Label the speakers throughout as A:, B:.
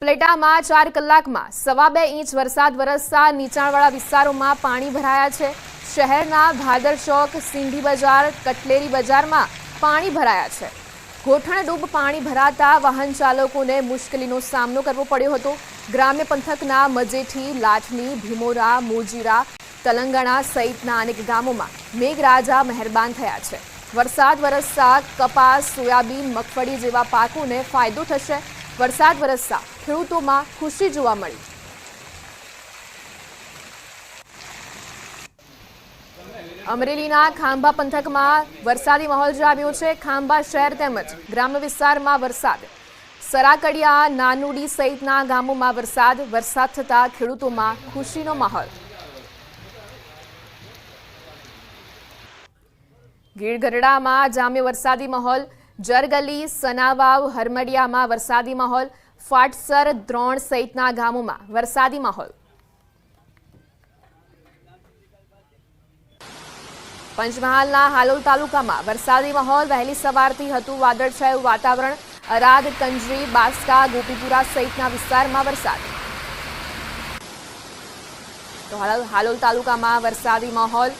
A: પ્લેટામાં 4 કલાકમાં 2.5 ઇંચ વરસાદ વરસતા નીચાણવાળા વિસ્તારોમાં પાણી ભરાયા છે। શહેરના ભાદર ચોક, સિંધી બજાર, કટલેરી બજારમાં પાણી ભરાયા છે। ઘોઠણડૂબ પાણી ભરાતા વાહન ચાલકોને મુશ્કેલીનો સામનો કરવો પડ્યો હતો। ગ્રામ્ય પંથકના મજેઠી, લાઠની, ભીમોરા, મોજીરા, તલંગણા સહિતના અનેક ગામોમાં મેઘરાજા મહેરબાન થયા છે। વરસાદ વરસતા કપાસ, સોયાબીન, મગફળી જેવા પાકોને ફાયદો થશે। વરસાદ વરસતા ખેડૂતોમાં ખુશી જોવા મળી। અમરેલીના ખાંભા પંથકમાં વરસાદી માહોલ જામ્યો છે। ખાંભા શહેર તેમજ ગ્રામ્ય વિસ્તારમાં વરસાદ, સરાકડિયા, નાનુડી સહિતના ગામોમાં વરસાદ થતા ખેડૂતોમાં ખુશીનો માહોલ। ગીર ગઢડામાં જામ્યો વરસાદી માહોલ। જરગલી, સનાવાવ, હરમડિયામાં વરસાદી માહોલ। ફાટસર, દ્રોણ સહિતના ગામોમાં વરસાદી માહોલ। પંચમહાલના હાલોલ તાલુકામાં વરસાદી માહોલ। વહેલી સવારથી હતું વાદળછાયું વાતાવરણ। અરાદ, કંજરી, બાસ્કા, ગોપીપુરા સહિતના વિસ્તારમાં વરસાદ। તો હાલોલ તાલુકામાં વરસાદી માહોલ।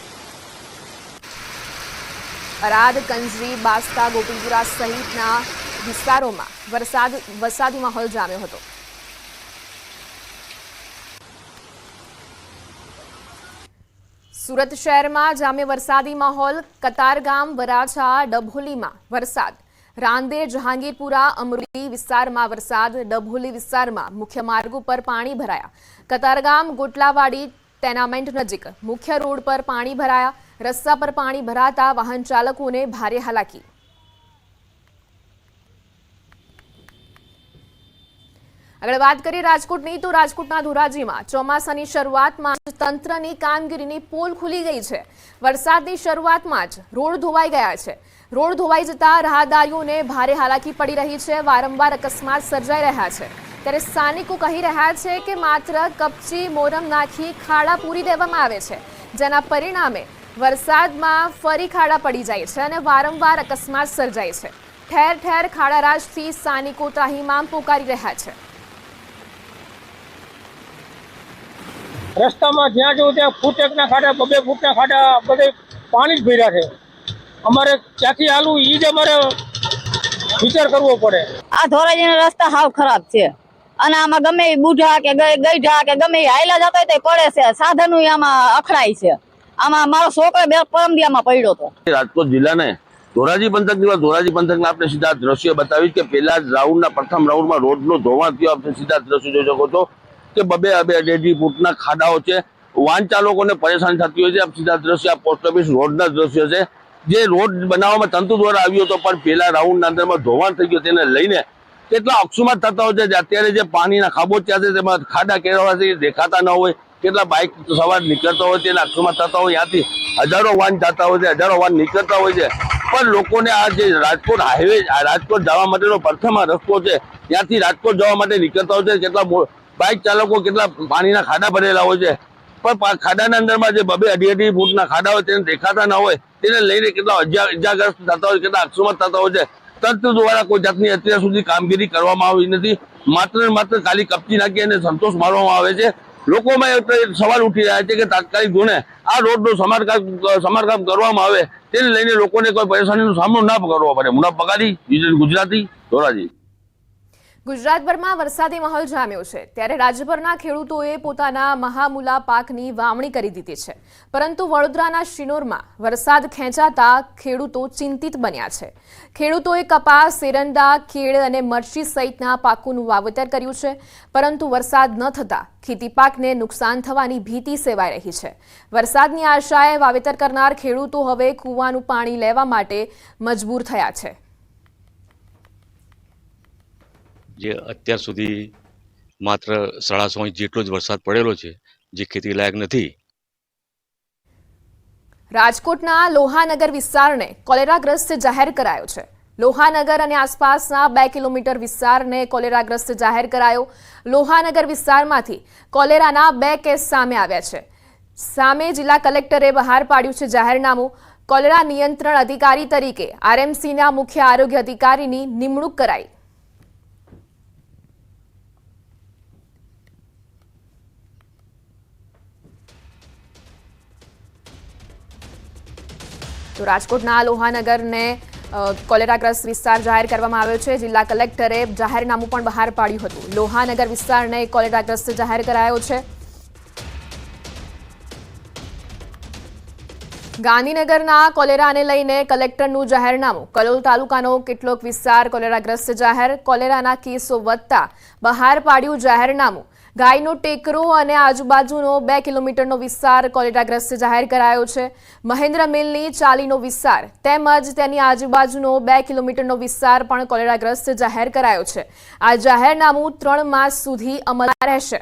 A: અરાદ, કંજરી, બાસ્કા, ગોપીપુરા સહિતના વિસ્તારોમાં વરસાદી માહોલ જામ્યો હતો। સુરત શહેરમાં જામ્યો વરસાદી માહોલ। કતારગામ, વરાછા, ડભોલીમાં વરસાદ। રાંદેર, જહાંગીરપુરા, અમરોલી વિસ્તારમાં વરસાદ। ડભોલી વિસ્તારમાં મુખ્ય માર્ગો પર પાણી ભરાયા। કતારગામ, ગોટલાવાડી ટેનામેન્ટ નજીક મુખ્ય રોડ પર પાણી ભરાયા। રસ્તા પર પાણી ભરાતા વાહન ચાલકોને ભારે હાલાકી। આગળ વાત કરીએ રાજકોટની, તો રાજકોટના ધોરાજીમાં ચોમાસાની શરૂઆતમાં જ તંત્રની કામગીરીની પોલ ખુલી ગઈ છે। વરસાદની શરૂઆતમાં જ રોડ ધોવાઈ ગયા છે। રોડ ધોવાઈ જતા રાહદારીઓને ભારે હાલાકી પડી રહી છે। વારંવાર અકસ્માત સર્જાઈ રહ્યા છે। ત્યારે સ્થાનિકો કહી રહ્યા છે કે માત્ર કપચી મોરમ નાખી ખાડા પૂરી દેવામાં આવે છે, જેના પરિણામે વરસાદમાં ફરી ખાડા પડી જાય છે અને વારંવાર અકસ્માત સર્જાય છે। ઠેર ઠેર ખાડારાજથી સ્થાનિકો ત્રાહિમામ પોકારી રહ્યા છે।
B: રસ્તામાં જ્યાં જોઉં ત્યાં ફૂટ એકના ખાડા, 2 ફૂટના ખાડા, બધે પાણી જ ભર્યા છે। અમારે ક્યાંથી હાલવું એ જ અમારે વિચાર કરવો પડે।
C: આ ધોરાજીના રસ્તા હાવ ખરાબ છે અને આમાં ગમે બુઢા કે ગઈઢા કે ગમે હાયલા જતો હોય તો પડે છે। સાધનો આમાં અખડાય છે। આમાં મારો છોકરો પરમદિયામાં પડ્યો હતો।
D: રાજકોટ જિલ્લાને ધોરાજી પંથકના આપણે સીધા દ્રશ્ય બતાવીશ કે પહેલા રાઉન્ડના પ્રથમ રાઉન્ડમાં રોડનો ધોવાણ થયો। આપણે સીધા દ્રશ્ય જોઈ શકો છો કે 2.5 ફૂટના ખાડાઓ છે। વાહન ચાલકોને પરેશાની થતી હોય છે। આપ સીધા દ્રશ્ય પોસ્ટ ઓફિસ રોડના દ્રશ્ય છે, જે રોડ બનાવવામાં તંતુ દ્વારા આવ્યો હતો, પણ પહેલા રાઉન્ડના અંદરમાં ધોવાણ થઈ ગયો। તેને લઈને કેટલા અકસ્માત થતા હોય છે। અત્યારે જે પાણીના ખાબોચિયા છે તેમાં ખાડા કેળવવા છે દેખાતા ન હોય। કેટલા બાઇક સવાર નીકળતા હોય તેના અકસ્માત થતા હોય। ત્યાંથી હજારો વાહન જતા હોય છે, હજારો વાહન નીકળતા હોય છે, પણ લોકોને આ જે રાજકોટ હાઈવે, રાજકોટ જવા માટેનો પ્રથમ રસ્તો છે, ત્યાંથી રાજકોટ જવા માટે નીકળતા હોય છે। કેટલા બાઇક ચાલકો કેટલા પાણીના ખાડા ભરેલા હોય છે, પણ ખાડાના અંદરમાં જે 2.5 ફૂટના ખાડા હોય તેને દેખાતા ન હોય, તેને લઈને કેટલા ઇજાગ્રસ્ત થતા હોય, કેટલા અકસ્માત થતા હોય છે। તંત્ર દ્વારા કોઈ જાતની અત્યાર સુધી કામગીરી કરવામાં આવી નથી। માત્ર ને માત્ર ખાલી કપચી નાખી અને સંતોષ મારવામાં આવે છે। લોકોમાં એક સવાલ ઉઠી રહ્યા છે કે તાત્કાલિક ધોરણે આ રોડનું સમારકામ કરવામાં આવે, તેને લઈને લોકોને કોઈ પરેશાનીનો સામનો ના કરવો પડે। મુનાફ બગાડી, ગુજરાતી, ધોરાજી।
A: ગુજરાતભરમાં વરસાદી માહોલ જામ્યો છે, ત્યારે રાજ્યભરના ખેડૂતોએ પોતાના મહામૂલા પાકની વાવણી કરી દીધી છે, પરંતુ વડોદરાના શિનોરમાં વરસાદ ખેંચાતા ખેડૂતો ચિંતિત બન્યા છે। ખેડૂતોએ કપાસ, એરંડા, કેળ અને મરચી સહિતના પાકોનું વાવેતર કર્યું છે, પરંતુ વરસાદ ન થતા ખેતી પાકને નુકસાન થવાની ભીતિ સેવાઈ રહી છે। વરસાદની આશાએ વાવેતર કરનાર ખેડૂતો હવે કૂવાનું પાણી લેવા માટે મજબૂર થયા છે।
E: જે અત્યાર સુધી માત્ર 150 ઇંચ જેટલો જ વરસાદ પડેલો છે, જે ખેતી લાયક નથી।
A: રાજકોટના લોહાનગર વિસ્તારને કોલેરાગ્રસ્ત જાહેર કરાયો છે। લોહાનગર અને આસપાસના 2 કિલોમીટર વિસ્તારને કોલેરાગ્રસ્ત જાહેર કરાયો। લોહાનગર વિસ્તારમાંથી કોલેરાના 2 કેસ સામે આવ્યા છે। સામે જિલ્લા કલેક્ટરે બહાર પાડ્યું છે જાહેરનામું। કોલેરા નિયંત્રણ અધિકારી તરીકે આરએમસીના મુખ્ય આરોગ્ય અધિકારીની નિમણૂક કરાઈ। તો રાજકોટના લોહાનગરને કોલેરાગ્રસ્ત વિસ્તાર જાહેર કરવામાં આવ્યો છે. જિલ્લા કલેક્ટરે જાહેરનામું પણ બહાર પાડ્યું હતું. લોહાનગર વિસ્તારને કોલેરાગ્રસ્ત જાહેર કરાયો છે. ગાંધીનગરના કોલેરાને લઈને કલેક્ટરનું જાહેરનામું. કલોલ તાલુકાનો કેટલોક વિસ્તાર કોલેરાગ્રસ્ત જાહેર. કોલેરાના કેસો વધતા બહાર પાડ્યું જાહેરનામું. ગાયનો ટેકરો અને આજુબાજુનો 2 કિલોમીટરનો વિસ્તાર કોલેરાગ્રસ્ત જાહેર કરાયો છે. મહેન્દ્ર મિલની ચાલીનો વિસ્તાર તેમજ તેની આજુબાજુનો 2 કિલોમીટરનો વિસ્તાર પણ કોલેરાગ્રસ્ત જાહેર કરાયો છે. આ જાહેરનામું 3 માસ સુધી અમલમાં રહેશે.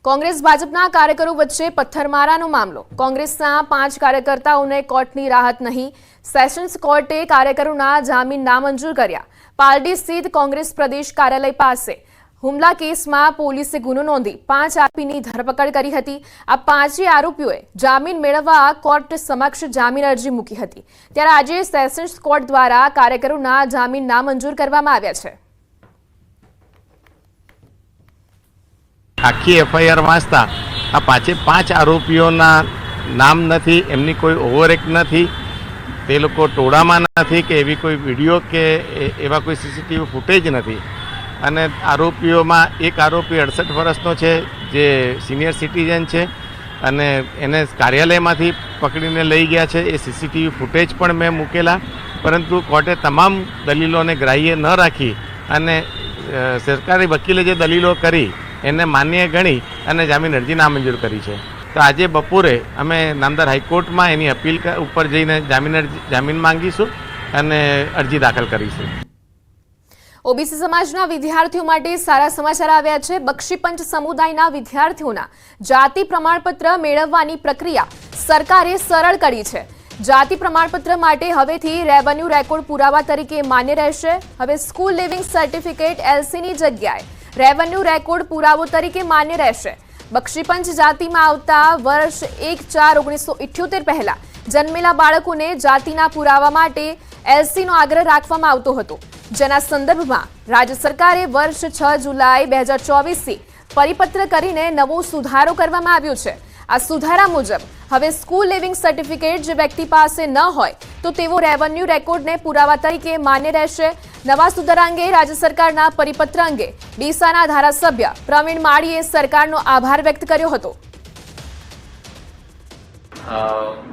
A: કોંગ્રેસ ભાજપના કાર્યકરો વચ્ચે પથ્થરમારાનો મામલો. કોંગ્રેસના 5 કાર્યકર્તાઓને કોર્ટની રાહત નહીં. સેશન્સ કોર્ટે કાર્યકરોના જામીન નામંજૂર કર્યા. પાલડી સ્થિત કોંગ્રેસ પ્રદેશ કાર્યાલય પાસે હુમલા કેસમાં પોલીસે ગુનો નોંધી 5 આરોપીની ધરપકડ કરી હતી. આ 5 આરોપીઓએ જામીન મેળવવા કોર્ટ સમક્ષ જામીન અરજી મૂકી હતી. ત્યારે આજે સેશન્સ કોર્ટ દ્વારા કાર્યકરોના જામીન નામંજૂર કરવામાં આવ્યા છે.
F: આખી એફઆઈઆર વાંચતા આ 5 આરોપીઓના નામ નથી, એમની કોઈ ઓવરએક્ટ નથી, તે લોકો ટોળામાં નથી કે એવી કોઈ વિડીયો કે એવા કોઈ સીસીટીવી ફૂટેજ નથી. અને આરોપીઓમાં એક આરોપી 68 વર્ષનો છે જે સિનિયર સિટીઝન છે અને એને કાર્યાલયમાંથી પકડીને લઈ ગયા છે. એ સીસીટીવી ફૂટેજ પણ મેં મૂકેલા, પરંતુ કોર્ટે તમામ દલીલોને ગ્રાહ્ય ન રાખી અને સરકારી વકીલે જે દલીલો કરી એને માન્ય ગણી અને જામીન અરજી નામંજૂર કરી છે. તો આજે બપોરે અમે નામદાર હાઈકોર્ટમાં એની અપીલ ઉપર જઈને જામીન માંગીશું અને અરજી દાખલ કરીશું.
A: ઓબીસી સમાજના વિદ્યાર્થીઓ માટે સારા સમાચાર આવ્યા છે. બક્ષીપંચ સમુદાયના વિદ્યાર્થીઓના જાતિ પ્રમાણપત્ર મેળવવાની પ્રક્રિયા સરકારે સરળ કરી છે. જાતિ પ્રમાણપત્ર માટે હવેથી રેવન્યુ રેકોર્ડ પુરાવા તરીકે માન્ય રહેશે. હવે સ્કૂલ લિવિંગ સર્ટિફિકેટ એલસીની જગ્યાએ રેવન્યુ રેકોર્ડ પુરાવો તરીકે માન્ય રહેશે. બક્ષીપંચ જાતિમાં આવતા વર્ષ 1/4/1978 પહેલા જન્મેલા બાળકોને જાતિના પુરાવા માટે એલસીનો આગ્રહ રાખવામાં આવતો હતો, જેના સંદર્ભમાં રાજ્ય સરકારે વર્ષ 6 જુલાઈ 2024થી પરિપત્ર કરીને નવો સુધારો કરવામાં આવ્યો છે. આ સુધારા મુજબ હવે સ્કૂલ લિવિંગ સર્ટિફિકેટ જે વ્યક્તિ પાસે ન હોય તો તેવો રેવન્યુ રેકોર્ડને પુરાવા તરીકે માન્ય રહેશે. નવા સુધારા અંગે રાજ્ય સરકારના પરિપત્ર અંગે ડીસાના ધારાસભ્ય પ્રવીણ માળીએ સરકારનો આભાર વ્યક્ત કર્યો હતો.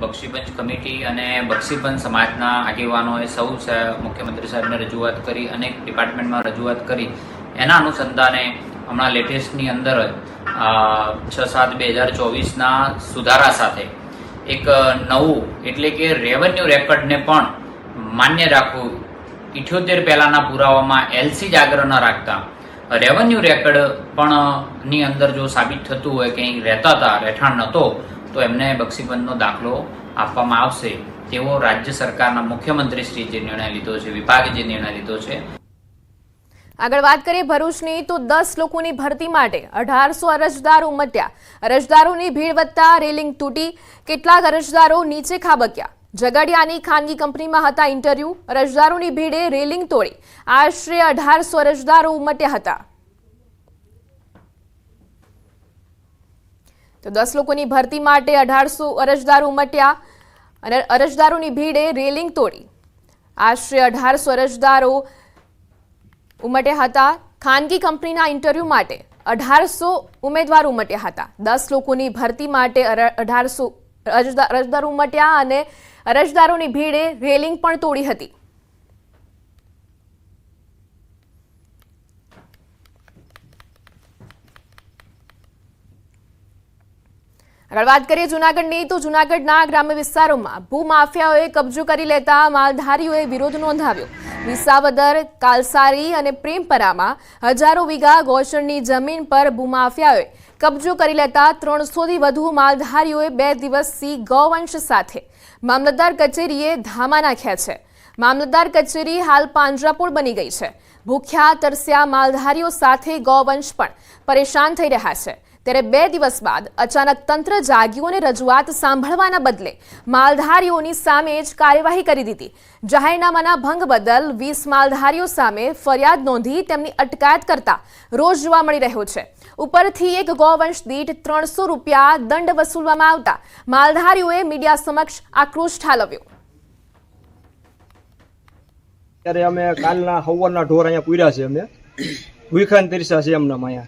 G: બક્ષીપંચ કમિટી અને બક્ષીપંચ સમાજના આગેવાનોએ સૌ મુખ્યમંત્રી સાહેબને રજૂઆત કરી, અનેક ડિપાર્ટમેન્ટમાં રજૂઆત કરી. એના અનુસંધાને હમણાં લેટેસ્ટની અંદર 6/7/2024ના સુધારા સાથે એક નવું એટલે કે રેવન્યુ રેકોર્ડને પણ માન્ય રાખવું. 78 પહેલાના પુરાવામાં એલસી જ આગ્રહ ન રાખતા રેવન્યુ રેકોર્ડ પણ ની અંદર જો સાબિત થતું હોય કે અહીં રહેતા હતા, રહેઠાણ નહોતો, તો એમને બક્ષીપંચનો દાખલો આપવામાં આવશે તેવો રાજ્ય સરકારના મુખ્યમંત્રીશ્રી જે નિર્ણય લીધો છે, વિભાગે જે નિર્ણય લીધો છે.
A: આગળ વાત કરીએ ભરૂચની, તો 10 લોકોની ભરતી માટે 1800 અરજદારો ઉમટ્યા. અરજદારોની ભીડ વધતા રેલિંગ તૂટી, કેટલાક અરજદારો નીચે ખાબક્યા. ઝઘડિયાની ખાનગી કંપનીમાં હતા ઇન્ટરવ્યુ. અરજદારોની ભીડે રેલિંગ તોડી આશરે 1800 અરજદારો ઉમટ્યા હતા. તો 10 લોકોની ભરતી માટે 1800 અરજદારો ઉમટ્યા અને અરજદારોની ભીડે રેલિંગ તોડી આશરે 1800 અરજદારો ઉમટ્યા હતા. ખાનગી કંપનીના ઇન્ટરવ્યુ માટે 1800 ઉમેદવારો ઉમટ્યા હતા. 10 લોકોની ભરતી માટે 1800 અરજદારો ઉમટ્યા અને અરજદારોની ભીડે રેલિંગ પણ તોડી હતી. આગળ વાત કરીએ જૂનાગઢની, તો જૂનાગઢના ગ્રામ્ય વિસ્તારોમાં ભૂમાફિયાઓએ કબજો કરી લેતા માલધારીઓએ વિરોધ નોંધાવ્યો. વિસાવદર, કાલસારી અને પ્રેમપરામાં હજારો વીઘા ગોચરની જમીન પર ભૂમાફિયાઓએ કબજો કરી લેતા 300થી વધુ માલધારીઓએ 2 દિવસથી ગૌવંશ સાથે મામલતદાર કચેરીએ ધામા નાખ્યા છે. મામલતદાર કચેરી હાલ પાંજરાપોળ બની ગઈ છે. ભૂખ્યા તરસ્યા માલધારીઓ સાથે ગૌવંશ પણ પરેશાન થઈ રહ્યા છે. ત્યારે 2 દિવસ બાદ અચાનક તંત્ર જાગ્યું અને રજૂઆત સાંભળવાના બદલે માલધારીઓની સામે જ કાર્યવાહી કરી દીધી. જાહેરનામાના ભંગ બદલ 20 માલધારીઓ સામે ફરિયાદ નોંધી તેમની અટકાયત કરતા રોષ જોવા મળી રહ્યો છે. ઉપરથી એક ગૌવંશ દીઠ 300 રૂપિયા દંડ વસૂલવામાં આવતા માલધારીઓએ મીડિયા સમક્ષ આક્રોશ ઠાલવ્યો.
H: ત્યારે અમે કાલના હવારના ઢોર અહીંયા પૂર્યા છે, અમે ભૂખાન તરીસા છે એમના અહીંયા.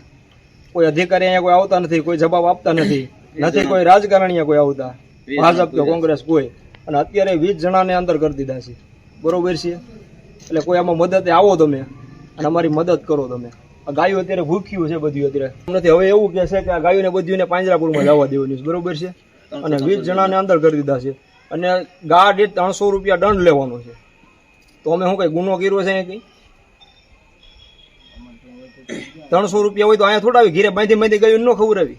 H: કોઈ અધિકારી અહીંયા કોઈ આવતા નથી, કોઈ જવાબ આપતા નથી, કોઈ રાજકારણીય કોઈ આવતા, ભાજપ કે કોંગ્રેસ કોઈ. અને અત્યારે 20 જણાને અંદર કરી દીધા છે, બરોબર છે. એટલે કોઈ આમાં મદદ આવો તમે અને અમારી મદદ કરો તમે. આ ગાયો અત્યારે ભૂખ્યું છે બધું અત્યારે નથી. હવે એવું કે છે કે આ ગાયોને બધીને પાંજરાપુરમાં જવા દેવાની છે, બરોબર છે. અને 20 જણાને અંદર કરી દીધા છે અને ગા દીઠ 300 રૂપિયા દંડ લેવાનો છે. તો અમે શું કઈ ગુનો કર્યો છે કઈ? 300 રૂપિયા હોય તો અહીંયા થોડા આવી ઘીરે બાંધી ગયું ન ખવડાવી.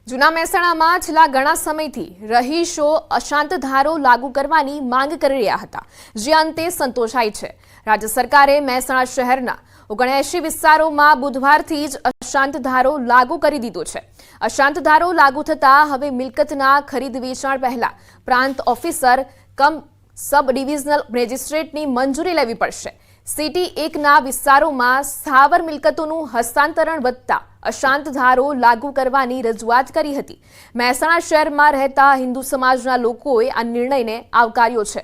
A: જૂના મહેસાણામાં છેલ્લા ઘણા સમયથી રહીશો અશાંત ધારો લાગુ કરવાની માંગ કરી રહ્યા હતા, જે અંતે સંતોષાઈ છે. રાજ્ય સરકારે મહેસાણા શહેરના 79 વિસ્તારોમાં બુધવારથી જ અશાંત ધારો લાગુ કરી દીધો છે. અશાંત ધારો લાગુ થતાં હવે મિલકતના ખરીદ વેચાણ પહેલા પ્રાંત ઓફિસર કમ સબ ડિવિઝનલ મેજિસ્ટ્રેટની મંજૂરી લેવી પડશે. સિટી 1ના વિસ્તારોમાં સ્થાવર મિલકતોનું હસ્તાંતરણ વધતા અશાંત ધારો લાગુ કરવાની રજૂઆત કરી હતી. મહેસાણા શહેરમાં રહેતા હિન્દુ સમાજના લોકોએ આ નિર્ણયને આવકાર્યો છે.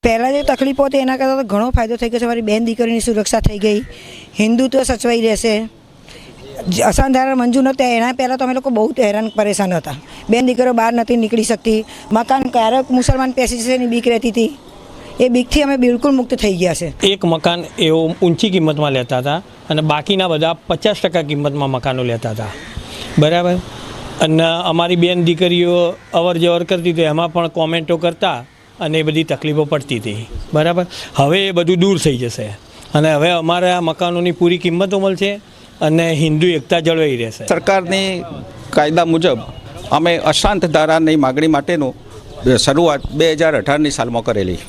I: પહેલાં જે તકલીફો હતી એના કરતાં ઘણો ફાયદો થઈ ગયો છે. મારી બેન દીકરીની સુરક્ષા થઈ ગઈ, હિન્દુત્વ સચવાઈ રહેશે. અશાંત ધારા મંજૂર નહોતા એના પહેલાં તો અમે લોકો બહુ હેરાન પરેશાન હતા. બેન દીકરીઓ બહાર નથી નીકળી શકતી, મકાન ક્યારેક મુસલમાન પેસી જશે એની બીક રહેતી હતી. એ બીકથી અમે બિલકુલ મુક્ત થઈ ગયા છે.
J: એક મકાન એવું ઊંચી કિંમતમાં લેતા હતા અને બાકીના બધા 50% કિંમતમાં મકાનો લેતા હતા, બરાબર. અને અમારી બેન દીકરીઓ અવર જવર કરતી હતી, એમાં પણ કોમેન્ટો કરતા અને એ બધી તકલીફો પડતી હતી, બરાબર. હવે એ બધું દૂર થઈ જશે અને હવે અમારા મકાનોની પૂરી કિંમતો મળશે અને હિન્દુ એકતા જળવાઈ રહેશે.
K: સરકારની કાયદા મુજબ અમે અશાંત ધારાની માગણી માટેનું શરૂઆત 2018ની સાલમાં કરેલી.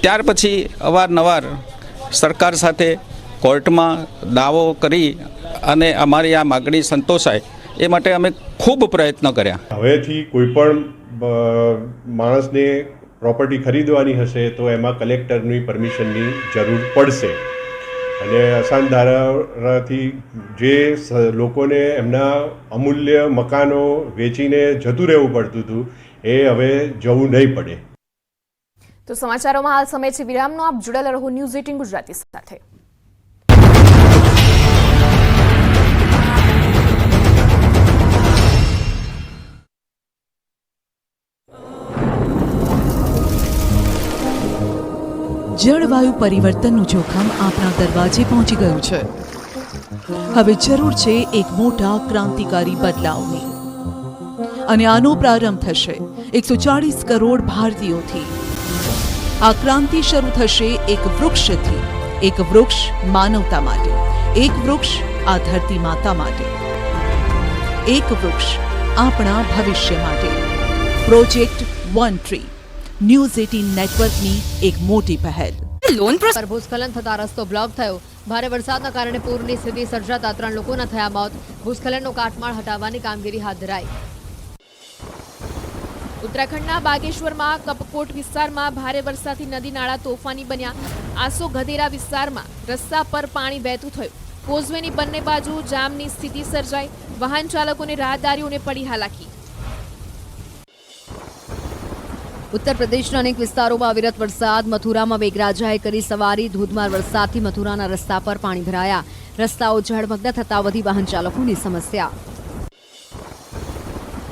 K: ત્યાર પછી અવારનવાર સરકાર સાથે કોર્ટમાં દાવો કરી અને અમારી આ માગણી સંતોષાય એ માટે અમે ખૂબ પ્રયત્ન કર્યા.
L: હવેથી કોઈ પણ માણસને પ્રોપર્ટી ખરીદવાની હશે તો એમાં કલેક્ટરની પરમિશનની જરૂર પડશે. અને અશાંત ધારાથી જે લોકોને એમના અમૂલ્ય મકાનો વેચીને જતું રહેવું પડતું હતું એ હવે જવું નહીં પડે.
A: તો સમાચારોમાં હાલ સમય છે વિરામનો. આપ જોડાયેલા રહો ન્યૂઝ 18 ગુજરાતી સાથે.
M: જળવાયુ પરિવર્તનનું જોખમ આપણા દરવાજે પહોંચી ગયું છે. હવે જરૂર છે એક મોટા ક્રાંતિકારી બદલાવની અને આનો પ્રારંભ થશે 140 કરોડ ભારતીયોથી. આ ક્રાંતિ શરૂ થશે એક વૃક્ષથી. એક વૃક્ષ માનવતા માટે, એક વૃક્ષ આ ધરતી માતા માટે, એક વૃક્ષ આપણા ભવિષ્ય માટે. પ્રોજેક્ટ વન ટ્રી ન્યૂઝ 18 નેટવર્કની એક મોટી પહેલ.
N: લોન પર ભૂસ્ખલન થતા રસ્તો બ્લોક થયો. ભારે વરસાદના કારણે પૂરની સ્થિતિ સર્જાતા 3 લોકોના થયા મોત. ભૂસ્ખલનનો કાટમાળ હટાવવાની કામગીરી હાથ ધરાઈ. ઉત્તરાખંડના બાગેશ્વરમાં કપકોટ વિસ્તારમાં ભારે વરસાદથી નદી નાળા તોફાની બન્યા. આસો ગધેરા વિસ્તારમાં રસ્તા પર પાણી વહેતું થયું. કોઝવેની બંને બાજુ જામની સ્થિતિ સર્જાઈ. વાહન ચાલકોને રાહદારીઓને પડી હાલાકી. ઉત્તર પ્રદેશના અનેક વિસ્તારોમાં અવિરત વરસાદ. મથુરામાં મેઘરાજાએ કરી સવારી. ધોધમાર વરસાદથી મથુરાના રસ્તા પર પાણી ભરાયા. રસ્તાઓ જળમગ્ન થતા વધી વાહન ચાલકોની સમસ્યા.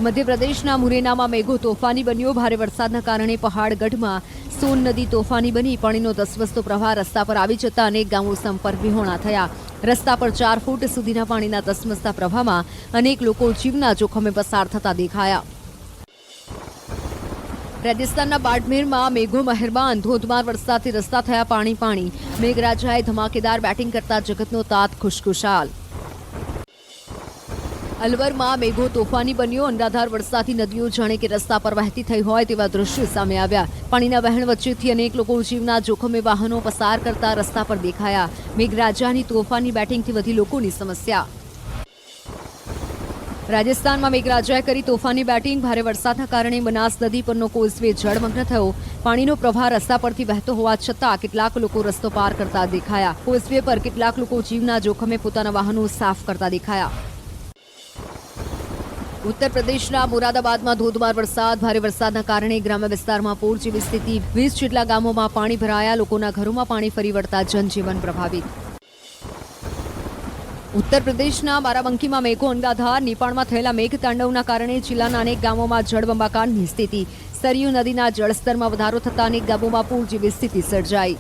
N: મધ્યપ્રદેશના મુરેનામાં મેઘો તોફાની બન્યો. ભારે વરસાદના કારણે પહાડગઢમાં સોન નદી તોફાની બની. પાણીનો ધસમસતો પ્રવાહ રસ્તા પર આવી જતા અનેક ગામો સંપર્ક વિહોણા થયા. રસ્તા પર 4 ફૂટ સુધીના પાણીના ધસમસતા પ્રવાહમાં અનેક લોકો જીવના જોખમે પસાર થતા દેખાયા. રાજસ્થાનના બાડમેરમાં મેઘો મહેરબાન. ધોધમાર વરસાદથી રસ્તા થયા પાણી પાણી. મેઘરાજાએ ધમાકેદાર બેટિંગ કરતા જગતનો તાત ખુશખુશાલ. અલવરમાં મેઘો તોફાની બન્યો. અનરાધાર વરસાદથી નદીઓ જાણે કે રસ્તા પર વહેતી થઈ હોય તેવા દ્રશ્યો સામે આવ્યા. પાણીના વહેણ વચ્ચેથી અનેક લોકો જીવના જોખમે વાહનો પસાર કરતા રસ્તા પર દેખાયા. મેઘરાજાની તોફાની બેટિંગથી વધી લોકોની સમસ્યા. રાજસ્થાનમાં મેઘરાજાએ કરી તોફાની બેટિંગ. ભારે વરસાદના કારણે બનાસ નદી પરનો કોઝવે જળમગ્ન થયો. પાણીનો પ્રવાહ રસ્તા પરથી વહેતો હોવા છતાં કેટલાક લોકો રસ્તો પાર કરતા દેખાયા. કોઝવે પર કેટલાક લોકો જીવના જોખમે પોતાના વાહનો સાફ કરતા દેખાયા. ઉત્તર પ્રદેશના મુરાદાબાદમાં ધોધમાર વરસાદ. ભારે વરસાદના કારણે ગ્રામ્ય વિસ્તારમાં પૂર જેવી સ્થિતિ. 20 જેટલા ગામોમાં પાણી ભરાયા. લોકોના ઘરોમાં પાણી ફરી વળતા જનજીવન પ્રભાવિત. ઉત્તર પ્રદેશના બારાબંકીમાં મેઘો અનરાધાર. નેપાળમાં થયેલા મેઘતાંડવના કારણે જિલ્લાના અનેક ગામોમાં જળબંબાકારની સ્થિતિ. સરયુ નદીના જળસ્તરમાં વધારો થતા અનેક ગામોમાં પૂર જેવી સ્થિતિ સર્જાઈ.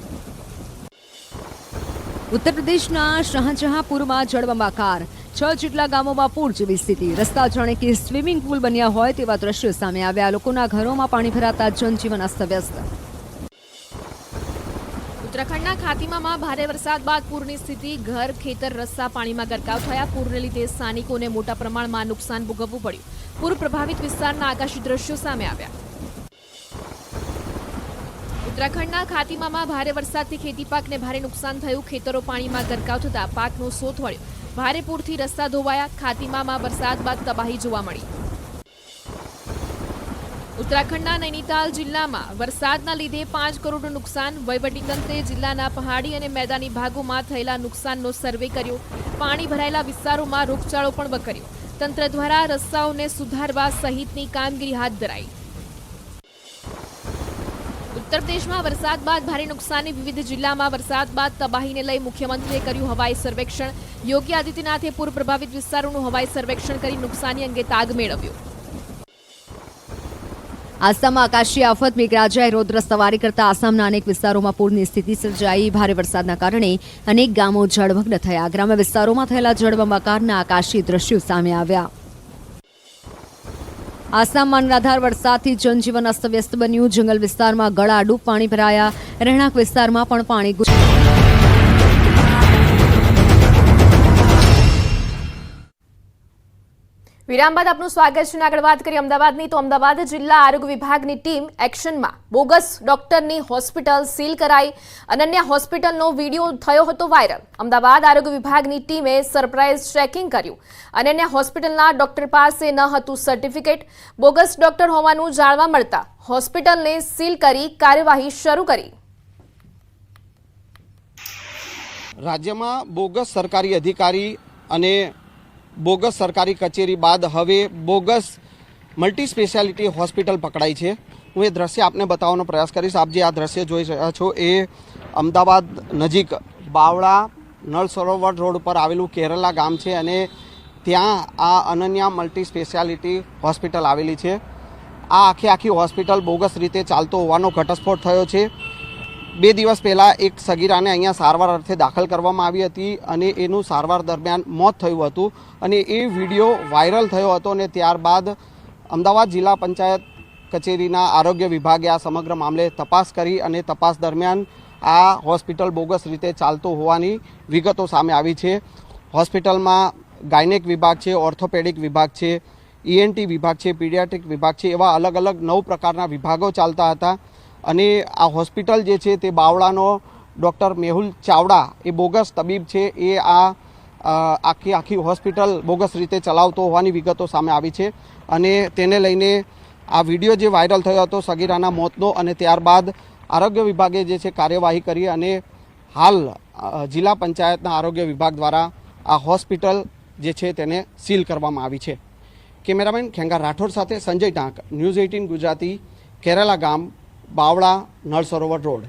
N: ઉત્તર પ્રદેશના શાહજહાંપુરમાં જળબંબાકાર. 6 જેટલા ગામોમાં પૂર જેવી સ્થિતિ. રસ્તા જાણે કે સ્વિમિંગ પુલ બન્યા હોય તેવા દ્રશ્યો સામે આવ્યા. લોકોના ઘરોમાં પાણી ભરાતા જનજીવન અસ્તવ્યસ્ત.
A: ઉત્તરાખંડના ખાતીમામાં ભારે વરસાદ બાદ પૂરની સ્થિતિ. ઘર, ખેતર, રસ્તા પાણીમાં ગરકાવ થયા. પૂરને લીધે સ્થાનિકોને મોટા પ્રમાણમાં નુકસાન ભોગવવું પડ્યું. પૂર પ્રભાવિત વિસ્તારના આકાશી દ્રશ્યો સામે આવ્યા. ઉત્તરાખંડના ખાતીમામાં ભારે વરસાદથી ખેતી પાકને ભારે નુકસાન થયું. ખેતરો પાણીમાં ગરકાવ થતા પાકનો સોથ વળ્યો. ભારે પૂરથી રસ્તા ધોવાયા. ખાતીમામાં વરસાદ બાદ તબાહી જોવા મળી. ઉત્તરાખંડના નૈનીતાલ જિલ્લામાં વરસાદના લીધે 5 કરોડનું નુકસાન. વહીવટીતંત્રે જિલ્લાના પહાડી અને મેદાની ભાગોમાં થયેલા નુકસાનનો સર્વે કર્યો. પાણી ભરાયેલા વિસ્તારોમાં રોગચાળો પણ વકર્યો. તંત્ર દ્વારા રસ્તાઓને સુધારવા સહિતની કામગીરી હાથ ધરાઈ. ઉત્તર પ્રદેશમાં વરસાદ બાદ ભારે નુકસાની. વિવિધ જિલ્લામાં વરસાદ બાદ તબાહીને લઈ મુખ્યમંત્રીએ કર્યું હવાઈ સર્વેક્ષણ. યોગી આદિત્યનાથે પૂર પ્રભાવિત વિસ્તારોનું હવાઈ સર્વેક્ષણ કરી નુકસાની અંગે તાગ મેળવ્યો.
N: આસામમાં આકાશી આફત. મેઘરાજાએ રૌદ્ર સવારી કરતા આસામના અનેક વિસ્તારોમાં પૂરની સ્થિતિ સર્જાઈ. ભારે વરસાદના કારણે અનેક ગામો જળમગ્ન થયા. ગ્રામ્ય વિસ્તારોમાં થયેલા જળબંબાકારના આકાશી દ્રશ્યો સામે આવ્યા. આસામમાં અનરાધાર વરસાદથી જનજીવન અસ્તવ્યસ્ત બન્યું. જંગલ વિસ્તારમાં ગળાડૂબ પાણી ભરાયા. રહેણાંક વિસ્તારમાં પણ પાણી
A: વિરામ બાદ આપનું સ્વાગત છે. આગળ વાત કરીએ અમદાવાદની. તો અમદાવાદ જિલ્લા આરોગ્ય વિભાગની ટીમ એક્શનમાં. બોગસ ડોક્ટરની હોસ્પિટલ સીલ કરાઈ. અનન્ય હોસ્પિટલનો વિડીયો થયો હતો વાયરલ. અમદાવાદ આરોગ્ય વિભાગની ટીમે સરપ્રાઇઝ ચેકિંગ કર્યું. અનન્ય હોસ્પિટલના ડોક્ટર પાસે ન હતું સર્ટિફિકેટ. બોગસ ડોક્ટર હોવાનું જાણવા મળતા હોસ્પિટલને સીલ કરી કાર્યવાહી શરૂ કરી.
O: રાજ્યમાં બોગસ સરકારી અધિકારી અને બોગસ સરકારી કચેરી બાદ હવે બોગસ મલ્ટી સ્પેશિયાલિટી હોસ્પિટલ પકડાઈ છે. હું એ દ્રશ્ય આપને બતાવવાનો પ્રયાસ કરીશ. આપ જે આ દ્રશ્ય જોઈ રહ્યા છો એ અમદાવાદ નજીક બાવળા નળ સરોવર રોડ પર આવેલું કેરલા ગામ છે અને ત્યાં આ અનન્યા મલ્ટી સ્પેશિયાલિટી હોસ્પિટલ આવેલી છે. આ આખી હોસ્પિટલ બોગસ રીતે ચાલતો હોવાનો ઘટસ્ફોટ થયો છે. 2 દિવસ પહેલાં એક સગીરાને અહીંયા સારવાર અર્થે દાખલ કરવામાં આવી હતી અને એનું સારવાર દરમિયાન મોત થયું હતું અને એ વિડીયો વાયરલ થયો હતો અને ત્યારબાદ અમદાવાદ જિલ્લા પંચાયત કચેરીના આરોગ્ય વિભાગે આ સમગ્ર મામલે તપાસ કરી અને તપાસ દરમિયાન આ હોસ્પિટલ બોગસ રીતે ચાલતો હોવાની વિગતો સામે આવી છે. હોસ્પિટલમાં ગાયનેક વિભાગ છે, ઓર્થોપેડિક વિભાગ છે, ENT વિભાગ છે, પીડિયાટ્રિક વિભાગ છે, એવા અલગ અલગ 9 પ્રકારના વિભાગો ચાલતા હતા અને આ હોસ્પિટલ જે છે તે બાવળાનો ડૉક્ટર મેહુલ ચાવડા એ બોગસ તબીબ છે. એ આ આખી હોસ્પિટલ બોગસ રીતે ચલાવતો હોવાની વિગતો સામે આવી છે અને તેને લઈને આ વિડીયો જે વાયરલ થયો હતો સગીરાના મોતનો અને ત્યારબાદ આરોગ્ય વિભાગે જે છે કાર્યવાહી કરી અને હાલ જિલ્લા પંચાયતના આરોગ્ય વિભાગ દ્વારા આ હોસ્પિટલ જે છે તેને સીલ કરવામાં આવી છે. કેમેરામેન ખેંગા રાઠોડ સાથે સંજય ટાંક, ન્યૂઝ 18 ગુજરાતી, કેરલા ગામ, બાવળા નળ સરોવર રોડ.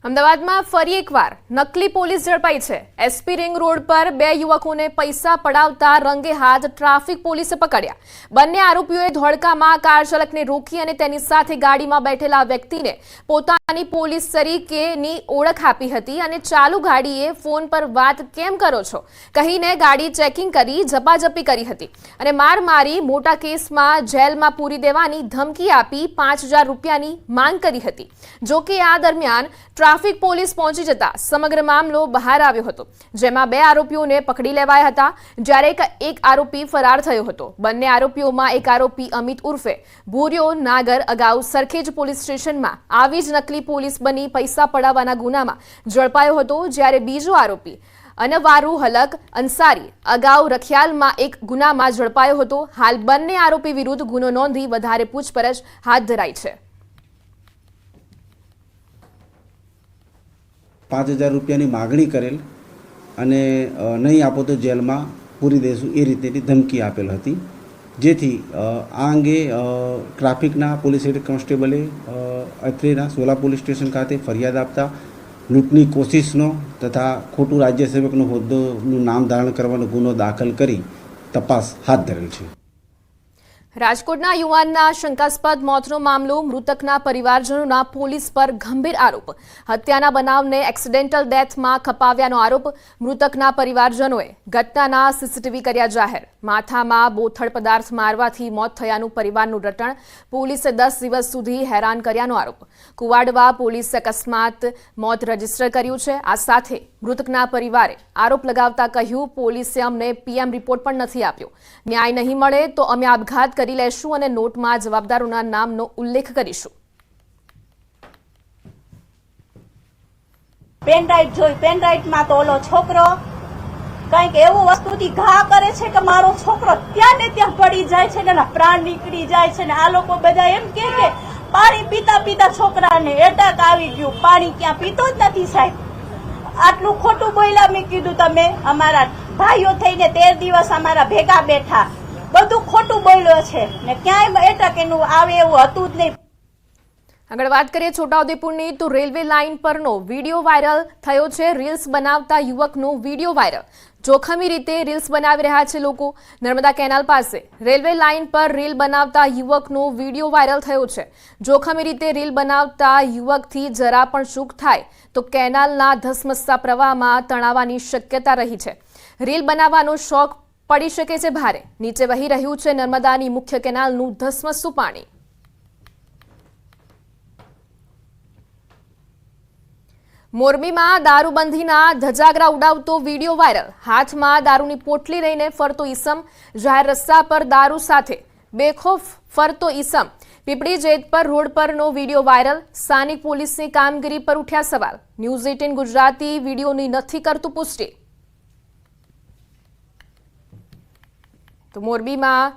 A: અમદાવાદમાં ફરી એકવાર નકલી પોલીસ ઝડપાઈ છે. એસપી રિંગ રોડ પર 2 યુવકોને પૈસા પડાવતા રંગે હાથ ટ્રાફિક પોલીસે પકડ્યા. બંને આરોપીઓએ ધોળકામાં કાર ચાલકને રોકી અને તેની સાથે ગાડીમાં બેઠેલા વ્યક્તિને પોતાના પોલીસ તરીકેની ઓળખ આપી હતી અને ચાલુ ગાડીએ ફોન પર વાત કેમ કરો છો કહીને ગાડી ચેકિંગ કરી ઝપાઝપી કરી હતી અને માર મારી મોટા કેસમાં જેલમાં પૂરી દેવાની ધમકી આપી 5000 રૂપિયાની માંગ કરી હતી। જો કે આ દરમિયાન ટ્રાફિક પોલીસ પહોંચી જતા સમગ્ર મામલો બહાર આવ્યો હતો, જેમાં 2 આરોપીઓને પકડી લેવાયા હતા, જ્યારે એક આરોપી ફરાર થયો હતો। બંને આરોપીઓમાં એક આરોપી અમિત ઉર્ફે ભૂર્યો નાગર અગાઉ સરખેજ પોલીસ સ્ટેશનમાં આવી જ નકલી પોલીસ બની પૈસા પડાવવાના ગુનામાં ઝડપાયો હતો, જ્યારે બીજો આરોપી અનવારુ હલક અંસારી અગાઉ રખિયાલમાં એક ગુનામાં ઝડપાયો હતો। હાલ બંને આરોપી વિરુદ્ધ ગુનો નોંધી વધારે પૂછપરછ હાથ ધરાઈ છે।
P: 5000 રૂપિયાની માગણી કરેલ અને નહીં આપો તો જેલમાં પૂરી દેશું એ રીતેની ધમકી આપેલ હતી, જેથી આ અંગે ટ્રાફિકના પોલીસ હેડ કોન્સ્ટેબલે અત્રેના સોલા પોલીસ સ્ટેશન ખાતે ફરિયાદ આપતા લૂંટની કોશિશનો તથા ખોટું રાજ્ય સેવકનો હોદ્દોનું નામ ધારણ કરવાનો ગુનો દાખલ કરી તપાસ હાથ ધરેલ છે।
A: રાજકોટના યુવાનના શંકાસ્પદ મોતનો મામલો, મૃતકના પરિવારજનોના પોલીસ પર ગંભીર આરોપ। હત્યાના બનાવને એક્સિડેન્ટલ ડેથમાં ખપાવ્યાનો આરોપ। મૃતકના પરિવારજનોએ ઘટનાના સીસીટીવી કર્યા જાહેર। માથામાં બોથડ પદાર્થ મારવાથી મોત થયાનું પરિવારનું રટણ। પોલીસે 10 દિવસ સુધી હેરાન કર્યાનો આરોપ। કુવાડવા પોલીસે અકસ્માત મોત રજીસ્ટર કર્યું છે। આ સાથે મૃતકના પરિવારે આરોપ લગાવતા કહ્યું, પોલીસે અમને પીએમ રિપોર્ટ પણ નથી આપ્યો। ન્યાય નહીં મળે તો અમે આપઘાત કરી લેશું અને નોટમાં જવાબદારોના નામનો ઉલ્લેખ કરીશું।
Q: પેનડ્રાઈવ જોઈ, પેનડ્રાઈવમાં તો ઓલો છોકરો કંઈક એવું વસ્તુથી ઘા કરે છે કે મારો છોકરો ત્યાં ને ત્યાં પડી જાય છે ને એના પ્રાણ નીકળી જાય છે ને આ લોકો બધા એમ કે પાણી પીતા પીતા છોકરાને એટેક આવી ગયું। પાણી ક્યાં પીતો જ નથી સાહેબ। આટલું ખોટું બોલ્યા। મેં કીધું તમે અમારા ભાઈઓ થઈને 13 દિવસ અમારા ભેગા બેઠા, બધું ખોટું બોલ્યો છે ને ક્યાંય એટક એનું આવે એવું હતું જ નહીં।
A: આગળ વાત કરીએ છોટાઉદેપુરની, તો રેલવે લાઇન પરનો વિડીયો વાયરલ થયો છે। રીલ્સ બનાવતા યુવકનો વિડીયો વાયરલ। જોખમી રીતે રીલ્સ બનાવી રહ્યા છે લોકો। નર્મદા કેનાલ પાસે રેલવે લાઇન પર રીલ બનાવતા યુવકનો વિડીયો વાયરલ થયો છે। જોખમી રીતે રીલ બનાવતા યુવકથી જરા પણ ચૂક થાય તો કેનાલના ધસમસતા પ્રવાહમાં તણાવવાની શક્યતા રહી છે। રીલ બનાવવાનો શોખ પડી શકે છે ભારે। નીચે વહી રહ્યું છે નર્મદાની મુખ્ય કેનાલનું ધસમસતું પાણી। મોરબીમાં દારૂબંધીના ધજાગરા ઉડાવતો વિડીયો વાયરલ। હાથમાં દારૂની પોટલી લઈને ફરતો ઈસમ। જાહેર રસ્તા પર દારૂ સાથે બેખોફ ફરતો ઈસમ। પીપળી જેતપર રોડ પરનો વિડીયો વાયરલ। સ્થાનિક પોલીસની કામગીરી પર ઉઠ્યા સવાલ। ન્યૂઝ 18 ગુજરાતી વિડીયોની નથી કરતું પુષ્ટિ। તો મોરબીમાં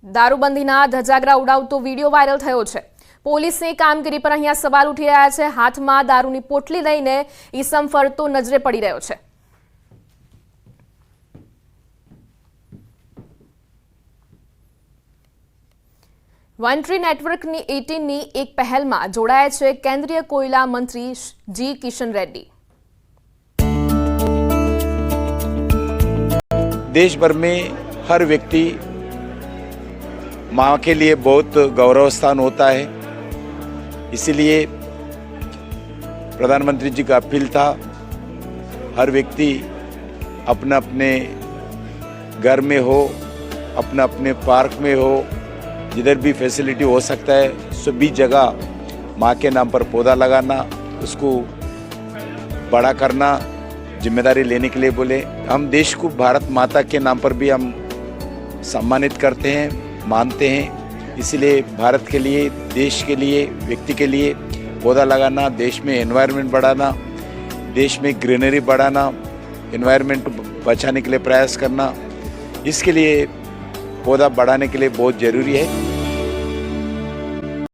A: દારૂબંધીના ધજાગરા ઉડાવતો વિડીયો વાયરલ થયો છે। પોલીસની કામગીરી પર અહીંયા સવાલ ઉઠી રહ્યા છે। હાથમાં દારૂની પોટલી લઈને ઈસમ ફરતો નજરે પડી રહ્યો છે। વન ટ્રી નેટવર્કની 18ની એક પહેલમાં જોડાયા છે કેન્દ્રીય કોયલા મંત્રી જી કિશન રેડ્ડી।
R: देश भर में हर व्यक्ति माँ के लिए बहुत गौरव स्थान होता है, इसीलिए प्रधानमंत्री जी का अपील था हर व्यक्ति अपने अपने घर में हो, अपने अपने पार्क में हो, जिधर भी फैसिलिटी हो सकता है सभी जगह माँ के नाम पर पौधा लगाना, उसको बड़ा करना, जिम्मेदारी लेने के लिए बोले। हम देश को भारत माता के नाम पर भी हम सम्मानित करते हैं, मानते हैं, इसलिए भारत के लिए, देश के लिए, व्यक्ति के लिए पौधा लगाना, देश में एनवायरनमेंट बढ़ाना, देश में ग्रीनरी बढ़ाना, एनवायरनमेंट बचाने के लिए प्रयास करना, इसके लिए पौधा बढ़ाने के लिए बहुत ज़रूरी है।